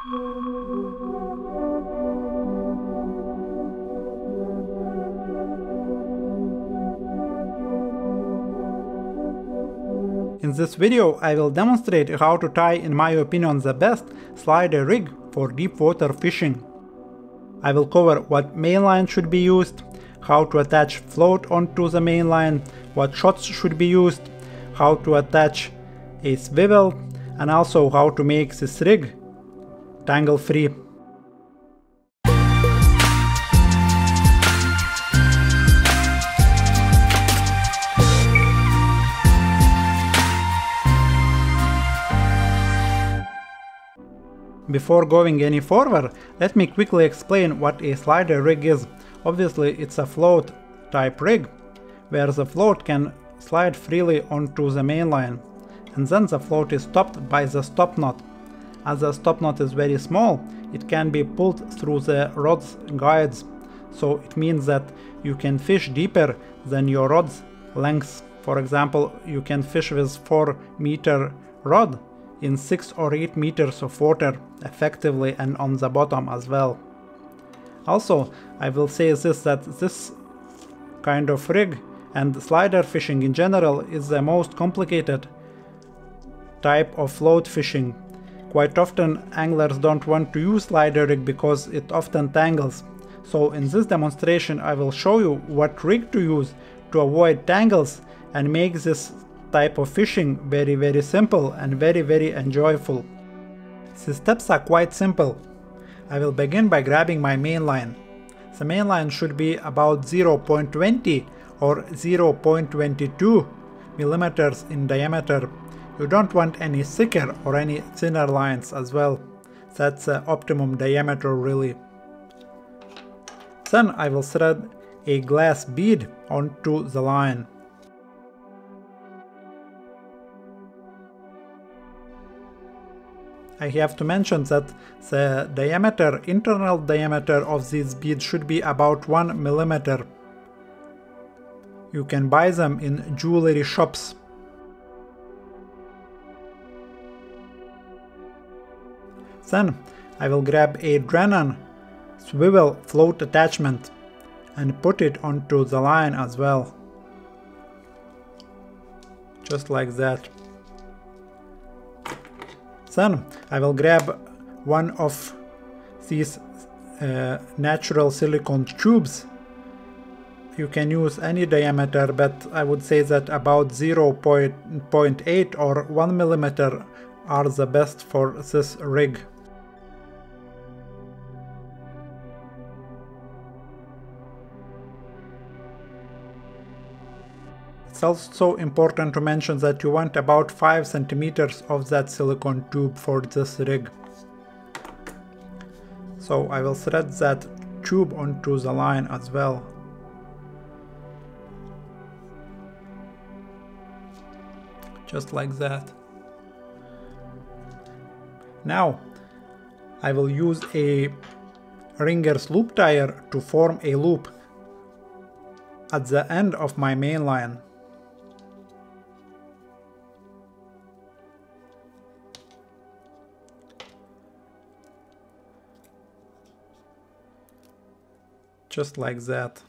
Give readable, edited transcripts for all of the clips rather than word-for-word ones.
In this video I will demonstrate how to tie, in my opinion, the best slider rig for deep water fishing. I will cover what mainline should be used, how to attach float onto the mainline, what shots should be used, how to attach a swivel, and also how to make this rig tangle free. Before going any further, let me quickly explain what a slider rig is. Obviously it's a float type rig, where the float can slide freely onto the mainline, and then the float is stopped by the stop knot. As the stop knot is very small, it can be pulled through the rod's guides, so it means that you can fish deeper than your rod's length. For example, you can fish with 4-meter rod in 6 or 8 meters of water effectively, and on the bottom as well. Also, I will say this, that this kind of rig and slider fishing in general is the most complicated type of float fishing. Quite often anglers don't want to use slider rig because it often tangles. So in this demonstration I will show you what rig to use to avoid tangles and make this type of fishing very simple and very enjoyable. The steps are quite simple. I will begin by grabbing my main line. The main line should be about 0.20 or 0.22 millimeters in diameter. You don't want any thicker or any thinner lines as well. That's the optimum diameter really. Then I will thread a glass bead onto the line. I have to mention that the internal diameter of this bead should be about 1 millimeter. You can buy them in jewelry shops. Then I will grab a Drennan swivel float attachment and put it onto the line as well. Just like that. Then I will grab one of these natural silicone tubes. You can use any diameter, but I would say that about 0.8 or 1 millimeter are the best for this rig. It's also important to mention that you want about 5 centimeters of that silicone tube for this rig. So I will thread that tube onto the line as well. Just like that. Now I will use a Ringer's loop tire to form a loop at the end of my main line. Just like that.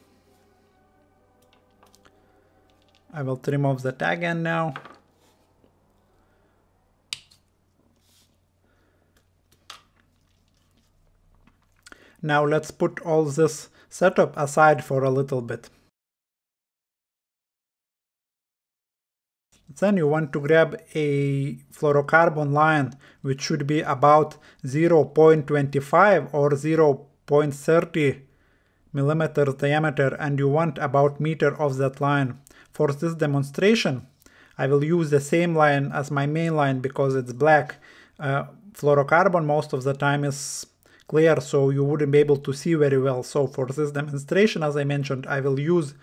I will trim off the tag end now. Now let's put all this setup aside for a little bit. Then you want to grab a fluorocarbon line, which should be about 0.25 or 0.30 millimeters diameter, and you want about meter of that line. For this demonstration I will use the same line as my main line because it's black. Fluorocarbon most of the time is clear, so you wouldn't be able to see very well. So for this demonstration, as I mentioned, I will use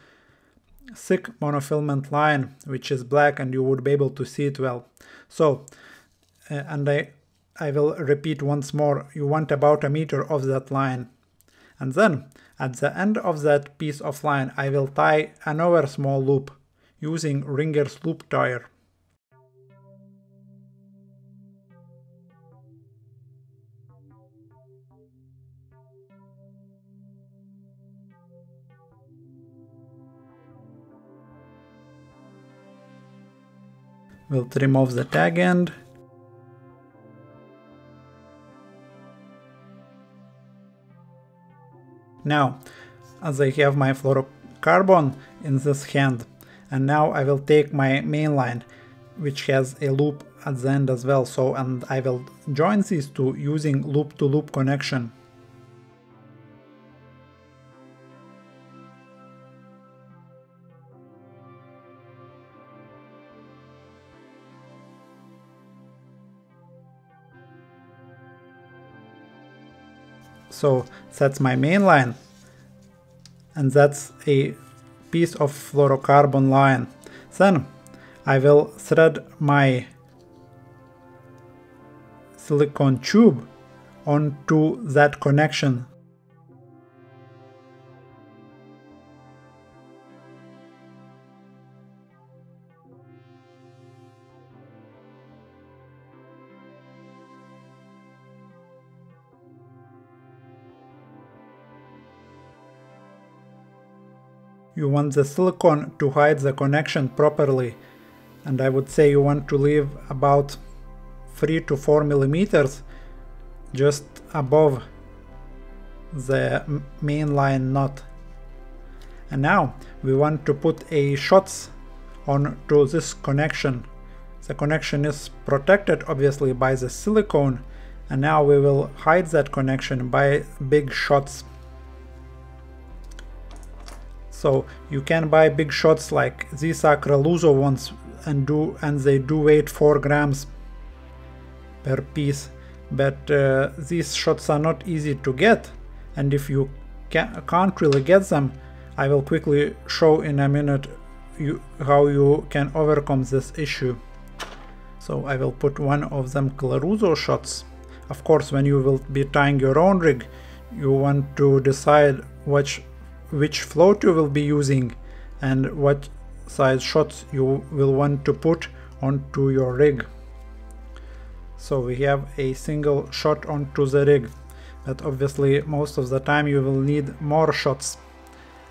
thick monofilament line which is black, and you would be able to see it well. So and I will repeat once more, you want about a meter of that line. And then at the end of that piece of line I will tie another small loop using Ringer's loop tire. We'll trim off the tag end. Now, as I have my fluorocarbon in this hand, and now I will take my mainline, which has a loop at the end as well, and I will join these two using loop-to-loop connection. So that's my main line, and that's a piece of fluorocarbon line. Then I will thread my silicone tube onto that connection. You want the silicone to hide the connection properly, and I would say you want to leave about 3 to 4 millimeters just above the mainline knot. And now we want to put a shots onto this connection. The connection is protected obviously by the silicone, and now we will hide that connection by big shots. So you can buy big shots like these Acroluzzo ones, and they do weight 4 grams per piece, but these shots are not easy to get, and if you can't really get them, I will quickly show in a minute how you can overcome this issue. So I will put one of them Acroluzzo shots. Of course, when you will be tying your own rig, you want to decide which float you will be using and what size shots you will want to put onto your rig. So we have a single shot onto the rig, but obviously most of the time you will need more shots,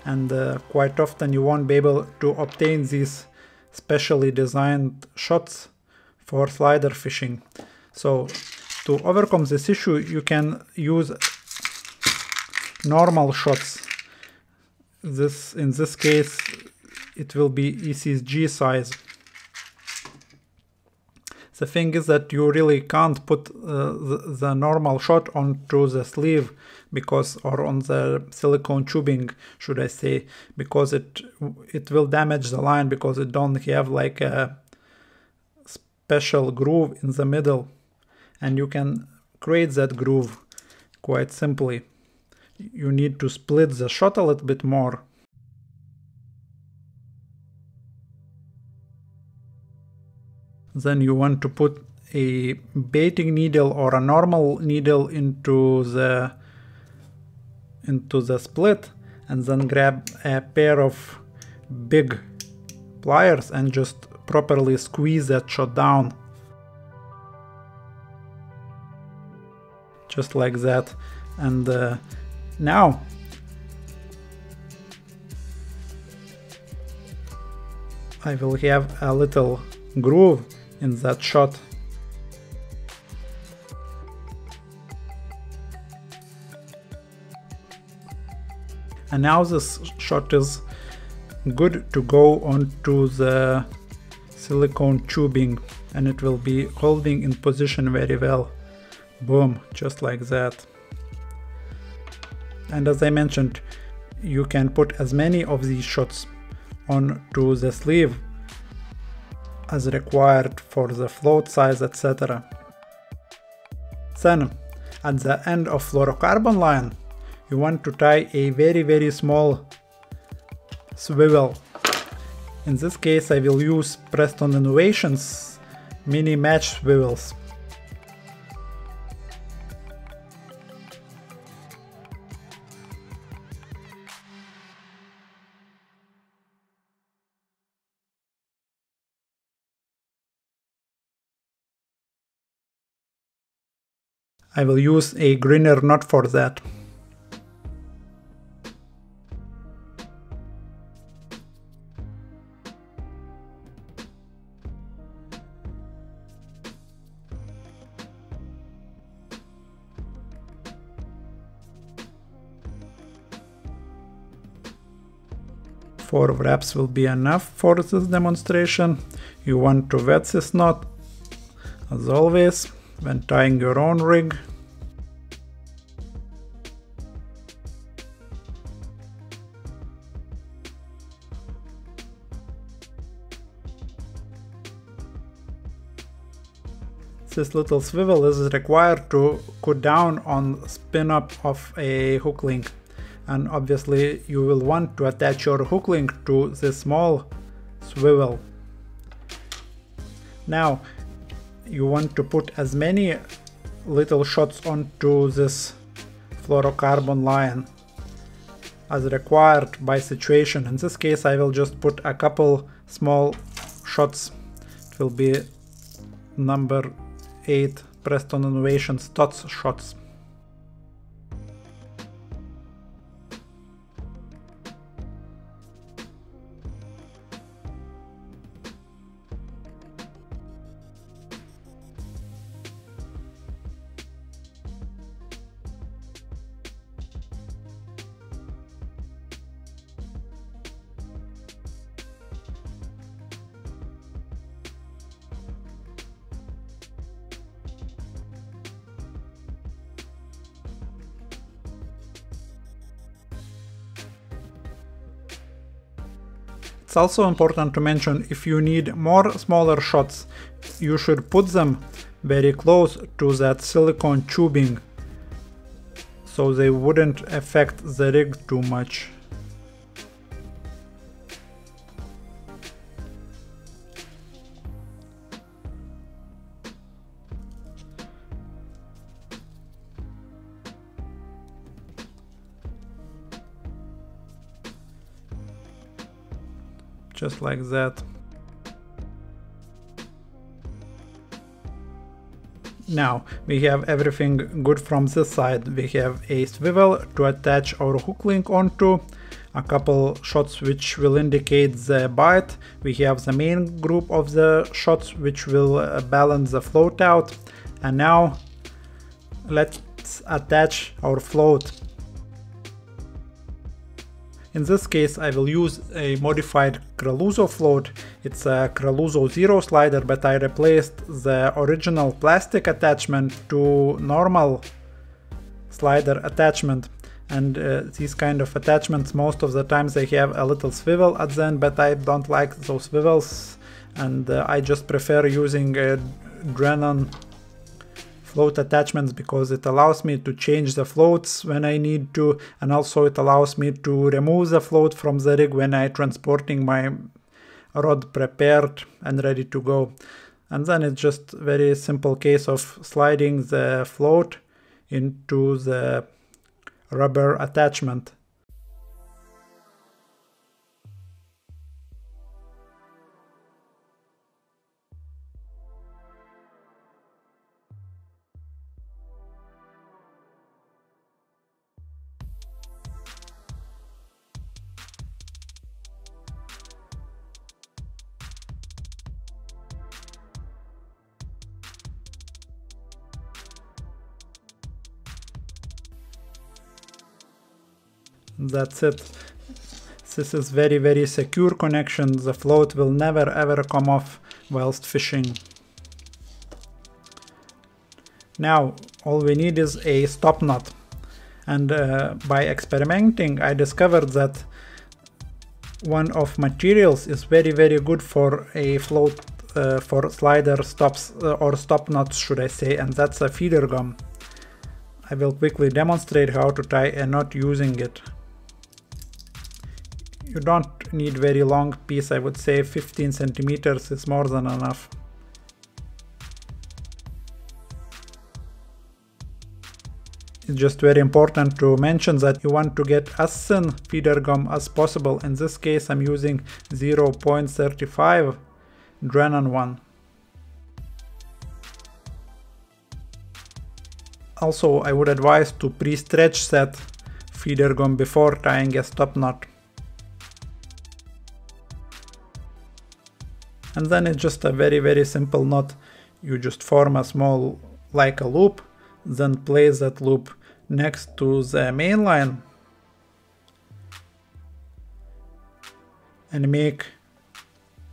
and quite often you won't be able to obtain these specially designed shots for slider fishing. So to overcome this issue, you can use normal shots. In this case it will be ECG size. The thing is that you really can't put the normal shot onto the sleeve, or on the silicone tubing, should I say, because it will damage the line, because it don't have like a special groove in the middle, and you can create that groove quite simply. You need to split the shot a little bit more. Then you want to put a baiting needle or a normal needle into the split, and then grab a pair of big pliers and just properly squeeze that shot down. Just like that. And now I will have a little groove in that shot. And now this shot is good to go onto the silicone tubing, and it will be holding in position very well. Boom, just like that. And as I mentioned, you can put as many of these shots onto the sleeve as required for the float size, etc. Then, at the end of fluorocarbon line, you want to tie a very small swivel. In this case I will use Preston Innovations mini match swivels. I will use a greener knot for that. Four wraps will be enough for this demonstration. You want to wet this knot, as always, when tying your own rig. This little swivel is required to cut down on spin up of a hook link. And obviously you will want to attach your hook link to this small swivel. Now you want to put as many little shots onto this fluorocarbon line as required by situation. In this case I will just put a couple small shots. It will be number 8 Preston Innovation Stutz shots. It's also important to mention, if you need more smaller shots, you should put them very close to that silicone tubing so they wouldn't affect the rig too much. Just like that. Now we have everything good from this side. We have a swivel to attach our hook link onto, a couple shots which will indicate the bite. We have the main group of the shots which will balance the float out. And now let's attach our float. In this case I will use a modified Kraluzzo float. It's a Kraluzzo Zero slider, but I replaced the original plastic attachment to normal slider attachment. And these kind of attachments, most of the times they have a little swivel at the end, but I don't like those swivels, and I just prefer using Drennon float attachments because it allows me to change the floats when I need to, and also it allows me to remove the float from the rig when I'm transporting my rod prepared and ready to go. And then it's just very simple case of sliding the float into the rubber attachment. That's it. This is very secure connection. The float will never ever come off whilst fishing. Now all we need is a stop knot, and by experimenting I discovered that one of materials is very good for a float for slider stops or stop knots should I say, and that's a feeder gum. I will quickly demonstrate how to tie a knot using it. You don't need very long piece, I would say 15 centimeters is more than enough. It's just very important to mention that you want to get as thin feeder gum as possible. In this case I'm using 0.35 Drennon one. Also, I would advise to pre-stretch that feeder gum before tying a stop knot. And then it's just a very simple knot. You just form a small, like a loop, then place that loop next to the main line and make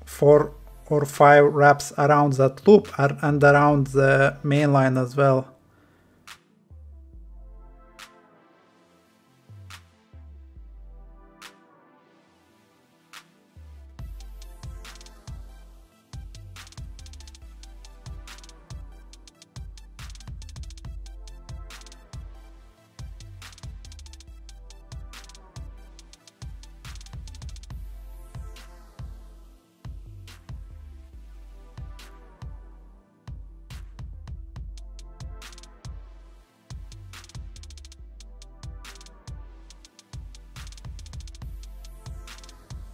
4 or 5 wraps around that loop and around the main line as well.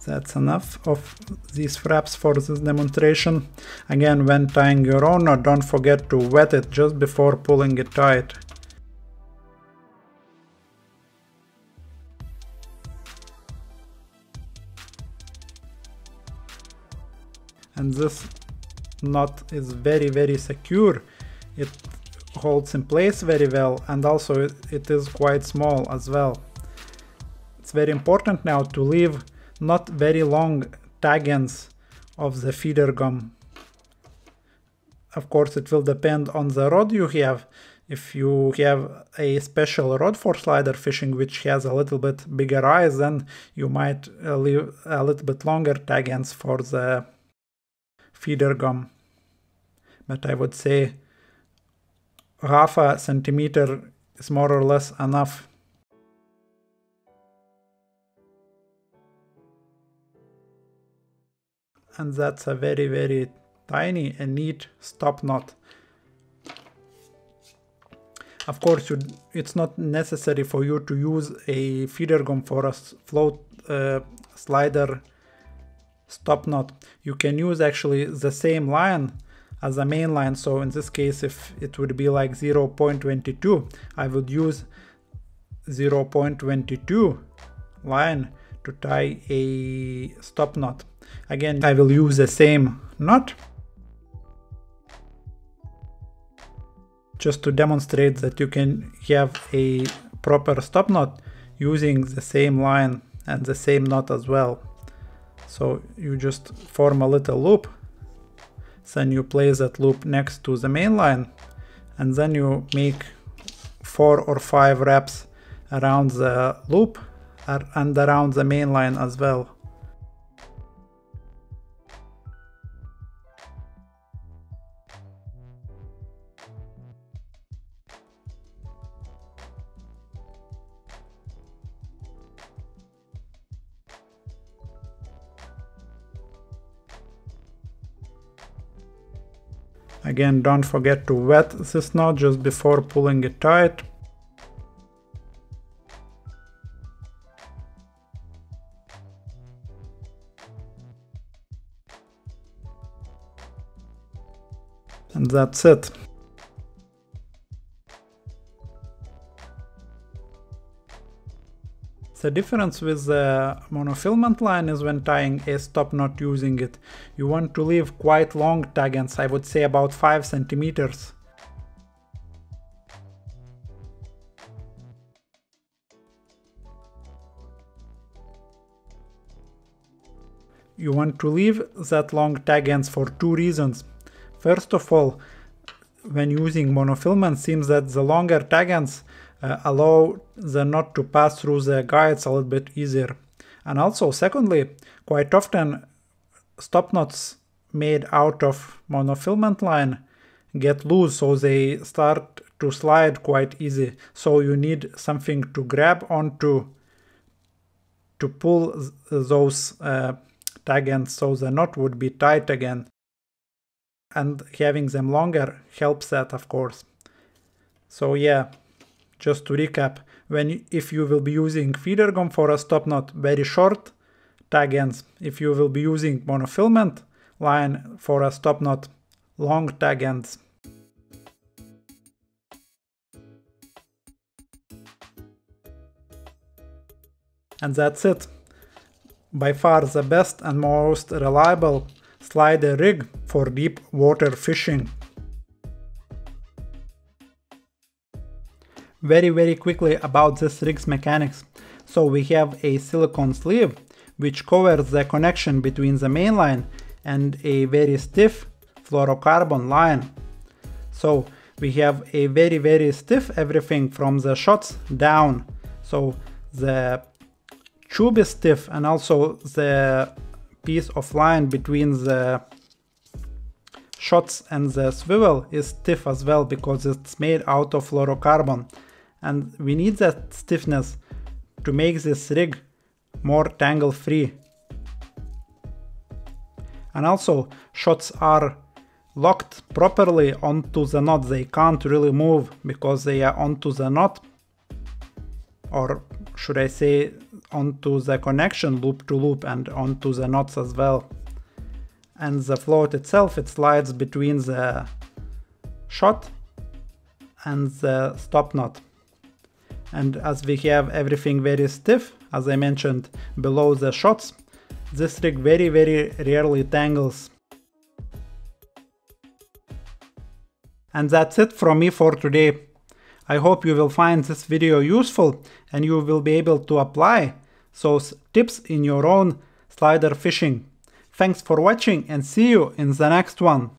That's enough of these wraps for this demonstration. Again, when tying your own knot, don't forget to wet it just before pulling it tight. And this knot is very secure. It holds in place very well, and also it is quite small as well. It's very important now to leave not very long tag ends of the feeder gum. Of course, it will depend on the rod you have. If you have a special rod for slider fishing which has a little bit bigger eyes, then you might leave a little bit longer tag ends for the feeder gum. But I would say half a centimeter is more or less enough. And that's a very tiny and neat stop knot. Of course, it's not necessary for you to use a feeder gum for a float slider stop knot. You can use actually the same line as a main line. So in this case, if it would be like 0.22, I would use 0.22 line to tie a stop knot. Again, I will use the same knot just to demonstrate that you can have a proper stop knot using the same line and the same knot as well. So you just form a little loop, then you place that loop next to the main line, and then you make 4 or 5 wraps around the loop and around the main line as well. Again, don't forget to wet this knot just before pulling it tight. And that's it. The difference with the monofilament line is when tying a stop knot using it, you want to leave quite long tag ends, I would say about 5 centimeters. You want to leave that long tag ends for 2 reasons. First of all, when using monofilament, seems that the longer tag ends allow the knot to pass through the guides a little bit easier. And also, secondly, quite often stop knots made out of monofilament line get loose, so they start to slide quite easy. So you need something to grab onto to pull those tag ends so the knot would be tight again. And having them longer helps that, of course. So yeah, just to recap, if you will be using feeder gum for a stop knot, very short tag ends. If you will be using monofilament line for a stop knot, long tag ends. And that's it. By far the best and most reliable slider rig for deep water fishing. Very quickly about this rig's mechanics. So we have a silicone sleeve which covers the connection between the main line and a very stiff fluorocarbon line. So we have a very stiff everything from the shots down. So the tube is stiff, and also the piece of line between the shots and the swivel is stiff as well, because it's made out of fluorocarbon. And we need that stiffness to make this rig more tangle free. And also shots are locked properly onto the knot. They can't really move because they are onto the knot, or should I say onto the connection loop to loop and onto the knots as well. And the float itself, it slides between the shot and the stop knot. And as we have everything very stiff, as I mentioned, below the shots, this rig very rarely tangles. And that's it from me for today. I hope you will find this video useful and you will be able to apply those tips in your own slider fishing. Thanks for watching and see you in the next one.